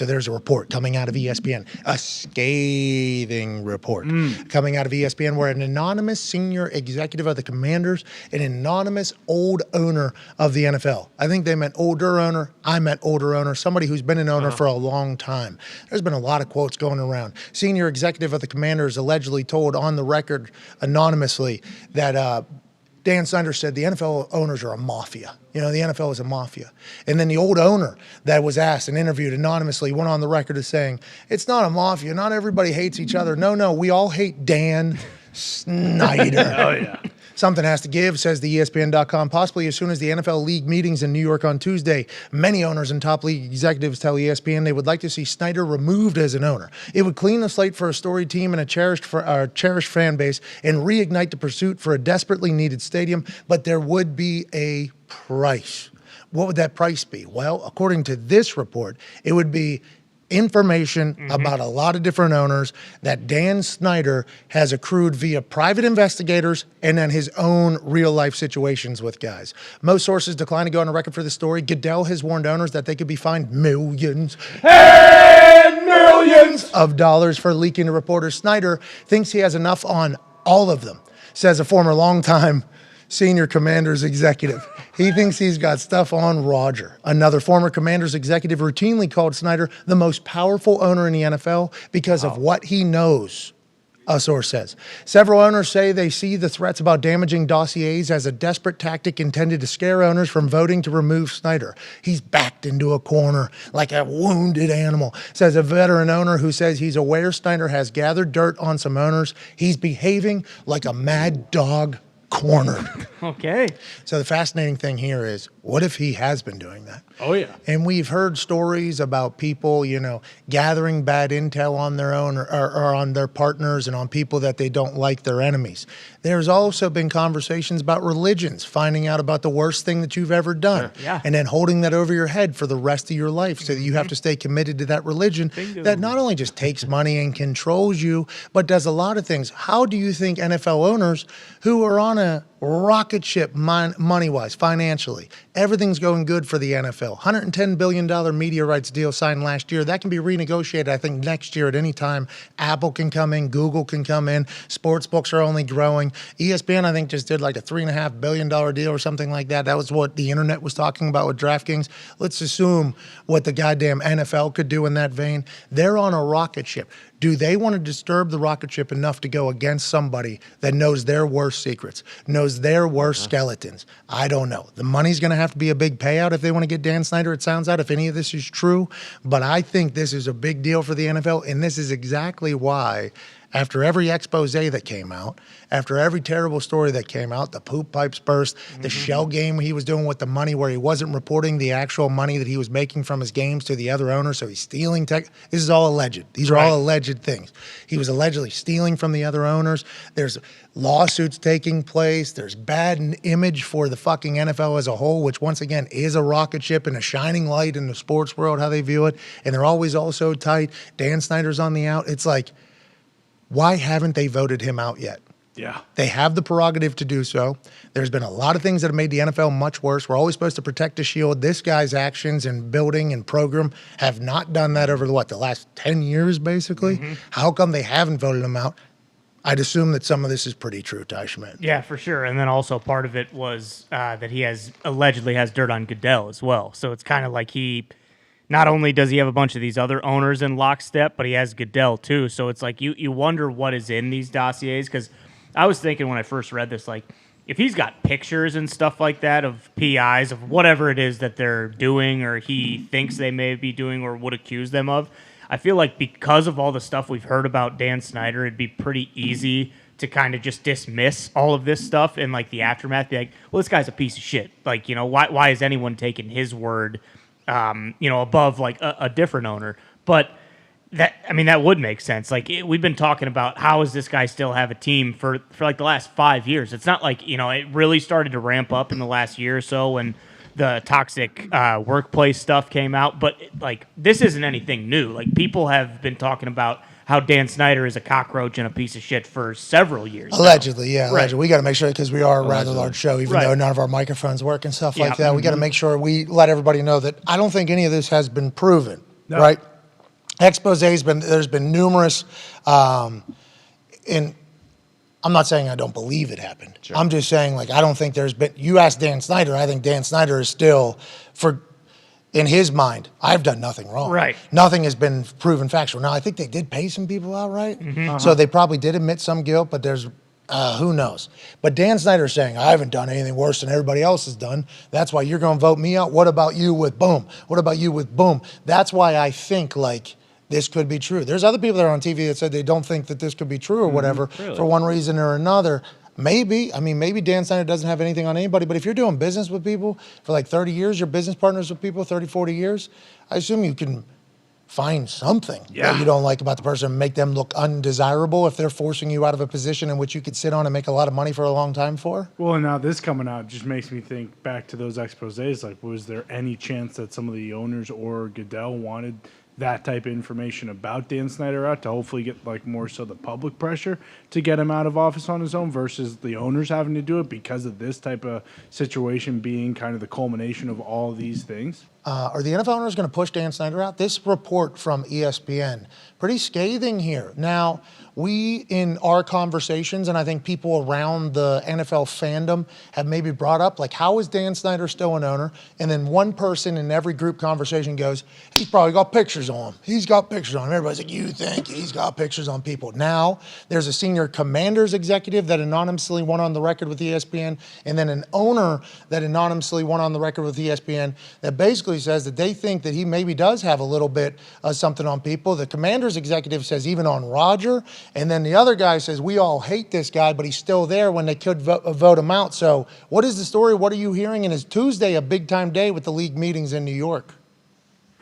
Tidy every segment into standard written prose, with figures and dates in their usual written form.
So there's a report coming out of ESPN, a scathing report coming out of ESPN where an anonymous senior executive of the Commanders, an anonymous old owner of the NFL. I think they meant older owner. I meant older owner, somebody who's been an owner for a long time. There's been a lot of quotes going around. Senior executive of the Commanders allegedly told on the record anonymously that Dan Snyder said the NFL owners are a mafia. You know, the NFL is a mafia. And then the old owner that was asked and interviewed anonymously went on the record as saying, it's not a mafia. Not everybody hates each other. No, we all hate Dan Snyder. Oh, yeah. Something has to give, says the ESPN.com. Possibly as soon as the NFL league meetings in New York on Tuesday, many owners and top league executives tell ESPN they would like to see Snyder removed as an owner. It would clean the slate for a storied team and a cherished fan base and reignite the pursuit for a desperately needed stadium, but there would be a price. What would that price be? Well, according to this report, it would be information about a lot of different owners that Dan Snyder has accrued via private investigators and then his own real-life situations with guys. Most sources decline to go on a record for the story. Goodell has warned owners that they could be fined millions and millions of dollars for leaking to reporters. Snyder thinks he has enough on all of them, says a former longtime senior Commanders executive. He thinks he's got stuff on Roger. Another former Commanders executive routinely called Snyder the most powerful owner in the NFL because of what he knows, a source says. Several owners say they see the threats about damaging dossiers as a desperate tactic intended to scare owners from voting to remove Snyder. He's backed into a corner like a wounded animal, says a veteran owner who says he's aware Snyder has gathered dirt on some owners. He's behaving like a mad dog cornered. Okay. So the fascinating thing here is, what if he has been doing that? Oh, yeah. And we've heard stories about people, you know, gathering bad intel on their own or on their partners and on people that they don't like, their enemies. There's also been conversations about religions, finding out about the worst thing that you've ever done, Yeah. and then holding that over your head for the rest of your life so that you have to stay committed to that religion that not only just takes money and controls you, but does a lot of things. How do you think NFL owners who are on a rocket ship money-wise, financially, everything's going good for the NFL. $110 billion media rights deal signed last year. That can be renegotiated, I think, next year at any time. Apple can come in. Google can come in. Sports books are only growing. ESPN, I think, just did like a $3.5 billion deal or something like that. That was what the internet was talking about with DraftKings. Let's assume what the goddamn NFL could do in that vein. They're on a rocket ship. Do they want to disturb the rocket ship enough to go against somebody that knows their worst secrets, knows their worst skeletons? I don't know. The money's going to have to be a big payout if they want to get Dan Snyder, it sounds out, if any of this is true. But I think this is a big deal for the NFL, and this is exactly why after every expose that came out, after every terrible story that came out, the poop pipes burst, the shell game he was doing with the money where he wasn't reporting the actual money that he was making from his games to the other owner, so he's stealing tech. This is all alleged. These are all alleged things. He was allegedly stealing from the other owners. There's lawsuits taking place. There's bad image for the fucking NFL as a whole, which once again is a rocket ship and a shining light in the sports world, how they view it. And they're always also tight. Dan Snyder's on the out. It's like, why haven't they voted him out yet? Yeah. They have the prerogative to do so. There's been a lot of things that have made the NFL much worse. We're always supposed to protect the shield. This guy's actions and building and program have not done that over, the last 10 years, basically? How come they haven't voted him out? I'd assume that some of this is pretty true, Ty Schmidt. Yeah, for sure. And then also part of it was that he allegedly has dirt on Goodell as well. So it's kind of like not only does he have a bunch of these other owners in lockstep, but he has Goodell too. So it's like you wonder what is in these dossiers, because I was thinking when I first read this, like, if he's got pictures and stuff like that of PIs, of whatever it is that they're doing or he thinks they may be doing or would accuse them of, I feel like because of all the stuff we've heard about Dan Snyder, it'd be pretty easy to kind of just dismiss all of this stuff in like the aftermath. Be like, well, this guy's a piece of shit. Like, you know, why is anyone taking his word above like a different owner? But that would make sense. Like, we've been talking about how does this guy still have a team for like the last 5 years? It's not like, it really started to ramp up in the last year or so when the toxic workplace stuff came out. But like, this isn't anything new. Like, people have been talking about how Dan Snyder is a cockroach and a piece of shit for several years. Allegedly, yeah. Right. Allegedly. We got to make sure, because we are a rather large show, even Right. though none of our microphones work and stuff like that. We got to make sure we let everybody know that I don't think any of this has been proven, right? there's been numerous, and I'm not saying I don't believe it happened. Sure. I'm just saying, like, I don't think there's been, you asked Dan Snyder, I think Dan Snyder is still, in his mind, I've done nothing wrong. Right. Nothing has been proven factual. Now, I think they did pay some people out, right? So they probably did admit some guilt, but there's, who knows? But Dan Snyder's saying, I haven't done anything worse than everybody else has done. That's why you're going to vote me out. What about you with boom? What about you with boom? That's why I think, like, this could be true. There's other people that are on TV that said they don't think that this could be true or whatever for one reason or another. Maybe Dan Snyder doesn't have anything on anybody, but if you're doing business with people for like 30 years, you're business partners with people 30, 40 years, I assume you can find something that you don't like about the person and make them look undesirable if they're forcing you out of a position in which you could sit on and make a lot of money for a long time for. Well, and now this coming out just makes me think back to those exposés. Like, was there any chance that some of the owners or Goodell wanted that type of information about Dan Snyder out to hopefully get, like, more so the public pressure to get him out of office on his own versus the owners having to do it because of this type of situation being kind of the culmination of all these things? Are the NFL owners going to push Dan Snyder out? This report from ESPN, pretty scathing here. Now, we, in our conversations, and I think people around the NFL fandom have maybe brought up, like, how is Dan Snyder still an owner? And then one person in every group conversation goes, he's probably got pictures on him. He's got pictures on him. Everybody's like, you think he's got pictures on people. Now, there's a senior Commanders executive that anonymously went on the record with ESPN, and then an owner that anonymously went on the record with ESPN that basically says that they think that he maybe does have a little bit of something on people. The Commanders executive says even on Roger, and then the other guy says we all hate this guy, but he's still there when they could vote him out. So what is the story? What are you hearing? And is Tuesday a big-time day with the league meetings in New York?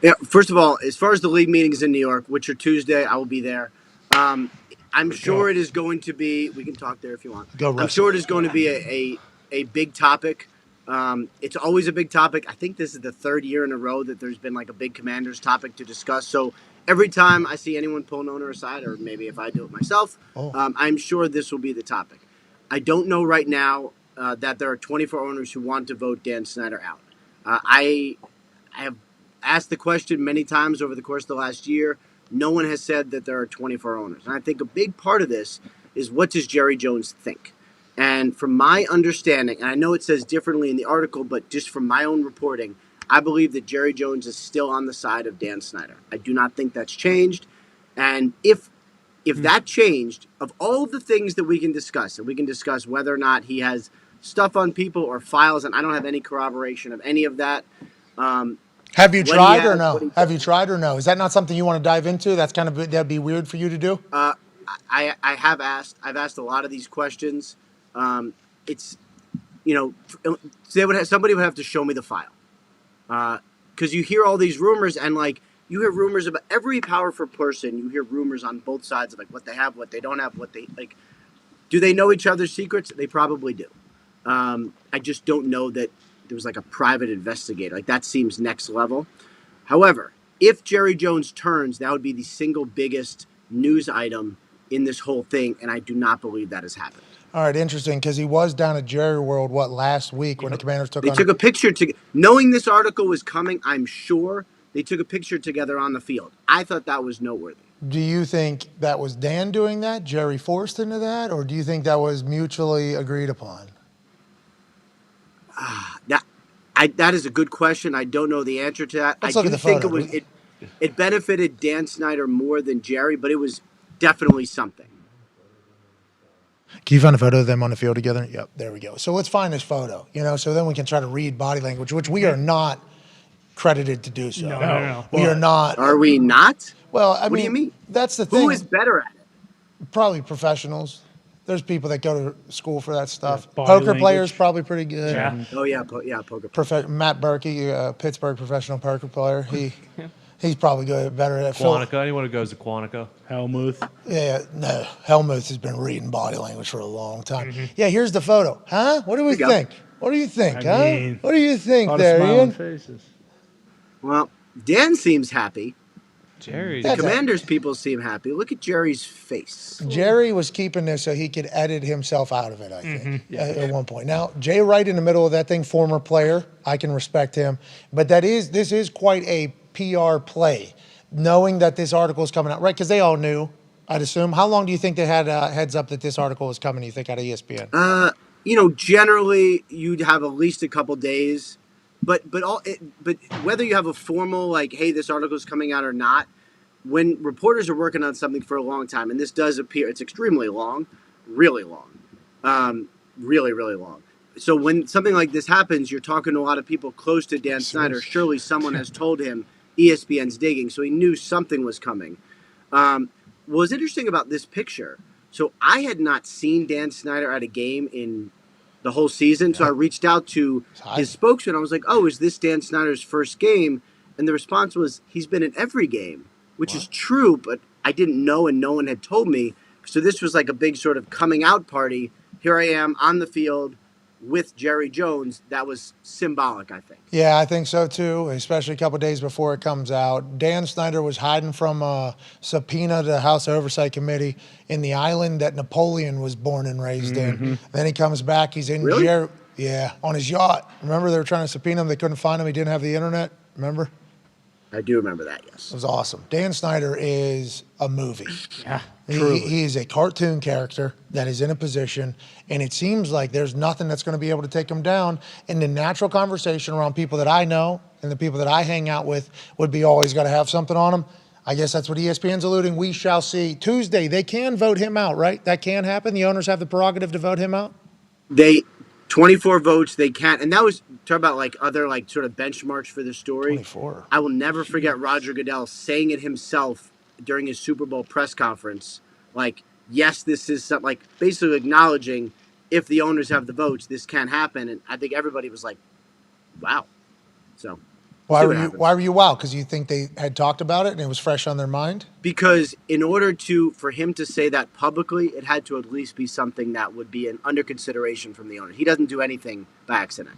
Yeah, first of all, as far as the league meetings in New York, which are Tuesday, I will be there. I'm sure it is going to be, we can talk there if you want. I'm sure it is going to be a big topic. It's always a big topic. I think this is the third year in a row that there's been like a big Commanders topic to discuss. So every time I see anyone pull an owner aside, or maybe if I do it myself, I'm sure this will be the topic. I don't know right now that there are 24 owners who want to vote Dan Snyder out. I have asked the question many times over the course of the last year. No one has said that there are 24 owners. And I think a big part of this is, what does Jerry Jones think? And from my understanding, and I know it says differently in the article, but just from my own reporting, I believe that Jerry Jones is still on the side of Dan Snyder. I do not think that's changed. And if that changed, of all the things that we can discuss, and we can discuss whether or not he has stuff on people or files, and I don't have any corroboration of any of that. Have you tried or no? Have you tried or no? Is that not something you want to dive into? That's kind of, that'd be weird for you to do? I have asked. I've asked a lot of these questions. It's, somebody would have to show me the file. Because you hear all these rumors, and like, you hear rumors about every powerful person. You hear rumors on both sides of like what they have, what they don't have, what they like. Do they know each other's secrets? They probably do. I just don't know that there was like a private investigator. Like, that seems next level. However, if Jerry Jones turns, that would be the single biggest news item in this whole thing, and I do not believe that has happened. All right, interesting, because he was down at Jerry World, last week when the Commanders took on... They took a picture, knowing this article was coming, I'm sure, they took a picture together on the field. I thought that was noteworthy. Do you think that was Dan doing that, Jerry forced into that, or do you think that was mutually agreed upon? That is a good question. I don't know the answer to that. Let's look at the photo. It benefited Dan Snyder more than Jerry, but it was definitely something. Can you find a photo of them on the field together? Yep, there we go. So let's find this photo, so then we can try to read body language, which we are not credited to do so. No. We are not. Are we not? Well, what do you mean? That's the thing. Who is better at it? Probably professionals. There's people that go to school for that stuff. Yeah, poker language. Players probably pretty good. Yeah. Oh yeah, poker. Matt Berkey, Pittsburgh professional poker player. He's probably better at Quantico. Anyone who goes to Quantico. Helmuth. Yeah, no. Helmuth has been reading body language for a long time. Yeah, here's the photo. Huh? What do we think? What do you think, what do you think there, Ian? Faces. Well, Dan seems happy. Jerry. The Commanders people seem happy. Look at Jerry's face. Jerry was keeping this so he could edit himself out of it, I think, at one point. Now, Jay Wright in the middle of that thing, former player. I can respect him. But this is quite a PR play. knowing that this article is coming out, right? Because they all knew, I'd assume. How long do you think they had heads up that this article was coming, you think, out of ESPN? Generally you'd have at least a couple days, but whether you have a formal like, hey, this article is coming out or not, when reporters are working on something for a long time, and this does appear, it's extremely long, really long, really, really long. So when something like this happens, you're talking to a lot of people close to Dan Snyder. Surely someone has told him ESPN's digging, so he knew something was coming. What was interesting about this picture, so I had not seen Dan Snyder at a game in the whole season, so I reached out to his spokesman. I was like, oh, is this Dan Snyder's first game? And the response was, he's been in every game, which is true, but I didn't know and no one had told me. So this was like a big sort of coming out party. Here I am on the field with Jerry Jones. That was symbolic, I think. Yeah, I think so too, especially a couple days before it comes out. Dan Snyder was hiding from a subpoena to the House Oversight Committee in the island that Napoleon was born and raised in. Then he comes back, he's in on his yacht. Remember they were trying to subpoena him, they couldn't find him, he didn't have the internet, remember? I do remember that, yes. It was awesome. Dan Snyder is a movie. Yeah, he is a cartoon character that is in a position, and it seems like there's nothing that's going to be able to take him down. And the natural conversation around people that I know and the people that I hang out with would be always got to have something on him. I guess that's what ESPN's alluding. We shall see. Tuesday, they can vote him out, right? That can happen. The owners have the prerogative to vote him out. 24 votes, they can't. And that was, talk about like other like sort of benchmarks for the story. 24. I will never forget Roger Goodell saying it himself during his Super Bowl press conference. Like, yes, this is something, like basically acknowledging if the owners have the votes, this can't happen. And I think everybody was like, wow. So why were you wow? Because you think they had talked about it and it was fresh on their mind? Because in order for him to say that publicly, it had to at least be something that would be under consideration from the owner. He doesn't do anything by accident.